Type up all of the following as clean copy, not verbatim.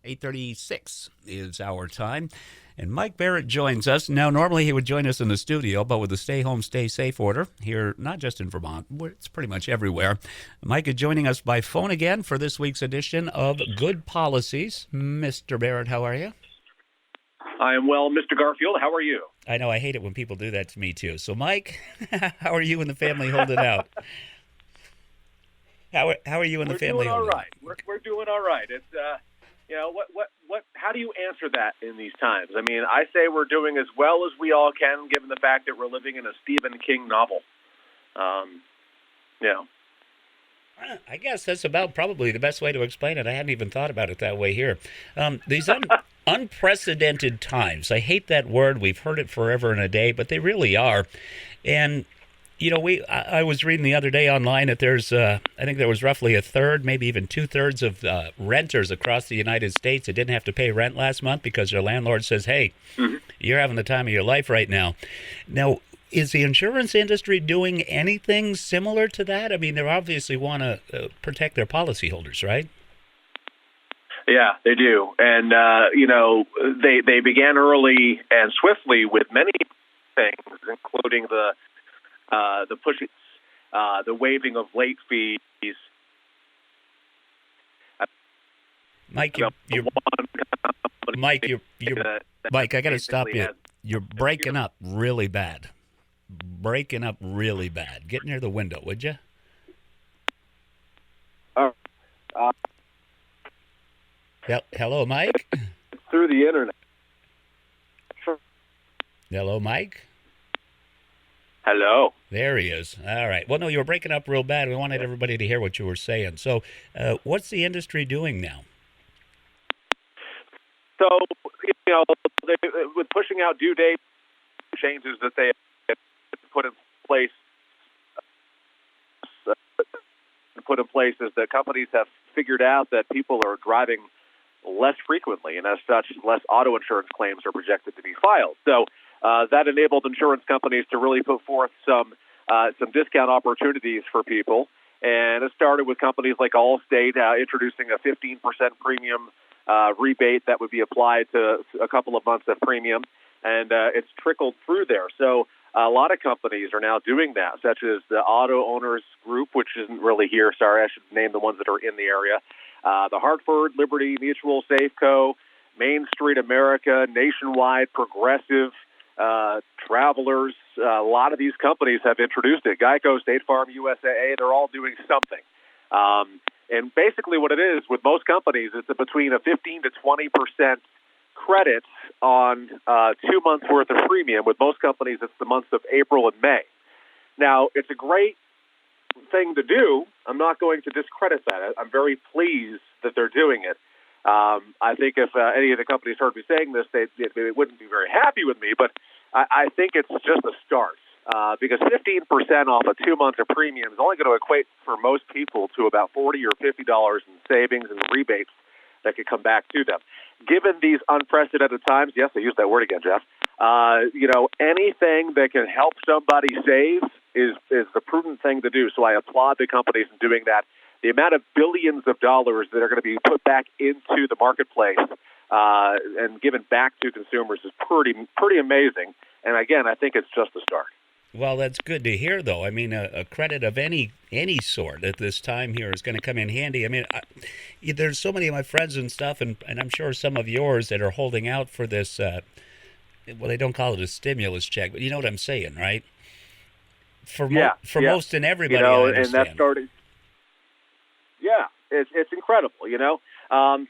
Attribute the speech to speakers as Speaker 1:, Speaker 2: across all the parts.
Speaker 1: 8:36 is our time. And Mike Barrett joins us. Now, normally he would join us in the studio, but with the stay home, stay safe order here, not just in Vermont, it's pretty much everywhere. Mike is joining us by phone again for this week's edition of Good Policies. Mr. Barrett, how are you?
Speaker 2: I am well, Mr. Garfield. How are you?
Speaker 1: I know, I hate it when people do that to me, too. So, Mike, how are you and the family holding out? How are you and the family holding out?
Speaker 2: We're doing all right. It's how do you answer that in these times? I mean, I say we're doing as well as we all can, given the fact that we're living in a Stephen King novel.
Speaker 1: I guess that's about probably the best way to explain it. I hadn't even thought about it that way here. These unprecedented times. I hate that word. We've heard it forever and a day, but they really are. And I was reading the other day online that there's, I think there was roughly a third, maybe even 2/3 of renters across the United States that didn't have to pay rent last month because their landlord says, hey, you're having the time of your life right now. Now, is the insurance industry doing anything similar to that? I mean, they obviously want to protect their policyholders, right?
Speaker 2: Yeah, they do. And, they began early and swiftly with many things, including the pushing, the waiving of late fees.
Speaker 1: Mike, Mike, I got to stop you. You're breaking up really bad. Get near the window, would you? Hello, Mike?
Speaker 2: Through the internet.
Speaker 1: Hello, Mike?
Speaker 2: Hello.
Speaker 1: There he is. All right. Well, no, you were breaking up real bad. We wanted everybody to hear what you were saying. So what's the industry doing now?
Speaker 2: So, with pushing out due date changes that they put in place is that companies have figured out that people are driving less frequently, and as such, less auto insurance claims are projected to be filed. So that enabled insurance companies to really put forth some discount opportunities for people. And it started with companies like Allstate introducing a 15% premium rebate that would be applied to a couple of months of premium, and it's trickled through there. So a lot of companies are now doing that, such as the Auto Owners Group, which isn't really here. Sorry, I should name the ones that are in the area. The Hartford, Liberty Mutual, Safeco, Main Street America, Nationwide, Progressive, Travelers. A lot of these companies have introduced it. Geico, State Farm, USAA, they're all doing something. And basically what it is with most companies, it's between a 15 to 20% credit on 2 months' worth of premium. With most companies, it's the months of April and May. Now, it's a great thing to do. I'm not going to discredit that. I'm very pleased that they're doing it. I think if any of the companies heard me saying this, they wouldn't be very happy with me, but I think it's just a start. Because 15% off of 2 months of premium is only going to equate for most people to about $40 or $50 in savings and rebates that could come back to them. Given these unprecedented times, yes, I used that word again, Jeff, anything that can help somebody save is the prudent thing to do. So I applaud the companies in doing that. The amount of billions of dollars that are going to be put back into the marketplace and given back to consumers is pretty amazing. And again, I think it's just a start.
Speaker 1: Well, that's good to hear, though. I mean, a credit of any sort at this time here is going to come in handy. I mean, there's so many of my friends and stuff, and I'm sure some of yours that are holding out for this, well, they don't call it a stimulus check, but you know what I'm saying, right? For most and everybody, I understand.
Speaker 2: And that started. Yeah, it's incredible,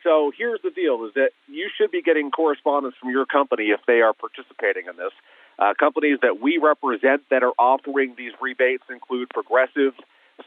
Speaker 2: So here's the deal, is that you should be getting correspondence from your company if they are participating in this. Companies that we represent that are offering these rebates include Progressive,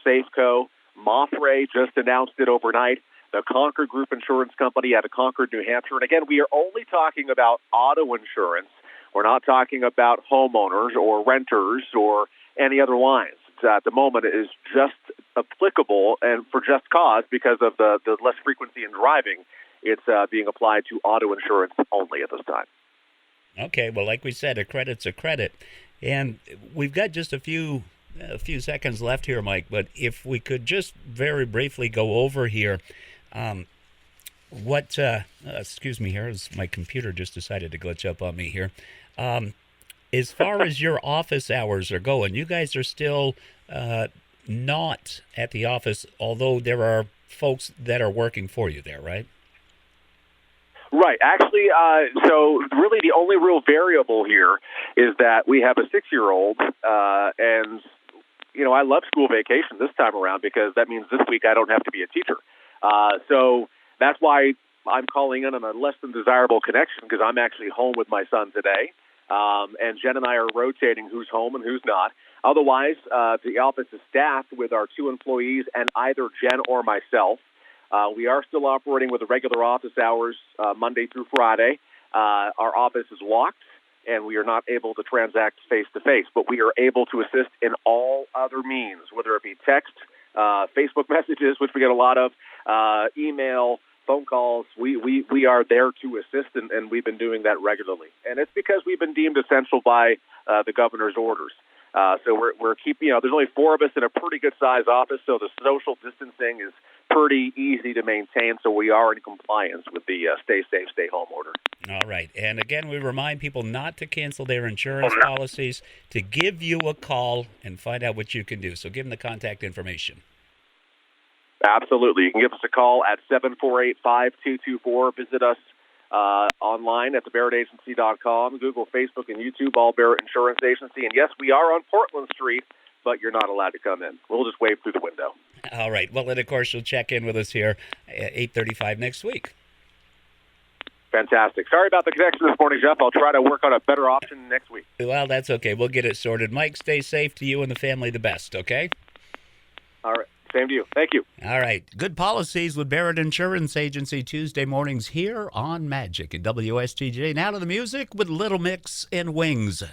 Speaker 2: Safeco, Mothray just announced it overnight, the Concord Group Insurance Company out of Concord, New Hampshire. And again, we are only talking about auto insurance. We're not talking about homeowners or renters or any other lines. At the moment, it is just applicable and for just cause because of the less frequency in driving. It's being applied to auto insurance only at this time.
Speaker 1: Okay, well, like we said, a credit's a credit. And we've got just a few seconds left here, Mike, but if we could just very briefly go over here, What? Excuse me here, as my computer just decided to glitch up on me here. Um, as far as your office hours are going, you guys are still not at the office, although there are folks that are working for you there, right?
Speaker 2: Right. Actually, so really the only real variable here is that we have a 6-year-old, and I love school vacation this time around because that means this week I don't have to be a teacher. So that's why I'm calling in on a less than desirable connection because I'm actually home with my son today. And Jen and I are rotating who's home and who's not. Otherwise, the office is staffed with our 2 employees and either Jen or myself. We are still operating with the regular office hours Monday through Friday. Our office is locked, and we are not able to transact face-to-face, but we are able to assist in all other means, whether it be text, Facebook messages, which we get a lot of, email, phone calls. We are there to assist, and we've been doing that regularly. And it's because we've been deemed essential by the governor's orders. So we're keeping, there's only 4 of us in a pretty good-sized office, so the social distancing is pretty easy to maintain, so we are in compliance with the stay safe, stay home order.
Speaker 1: All right. And again, we remind people not to cancel their insurance policies, to give you a call and find out what you can do. So give them the contact information.
Speaker 2: Absolutely. You can give us a call at 748-5224. Visit us online at thebarrettagency.com, Google, Facebook, and YouTube, all Barrett Insurance Agency. And yes, we are on Portland Street, but you're not allowed to come in. We'll just wave through the window.
Speaker 1: All right. Well, and of course, you'll check in with us here at 8:35 next week.
Speaker 2: Fantastic. Sorry about the connection this morning, Jeff. I'll try to work on a better option next week.
Speaker 1: Well, that's okay. We'll get it sorted. Mike, stay safe, to you and the family the best, okay?
Speaker 2: All right. Same to you. Thank you.
Speaker 1: All right. Good policies with Barrett Insurance Agency Tuesday mornings here on Magic at WSTJ. Now to the music with Little Mix and Wings.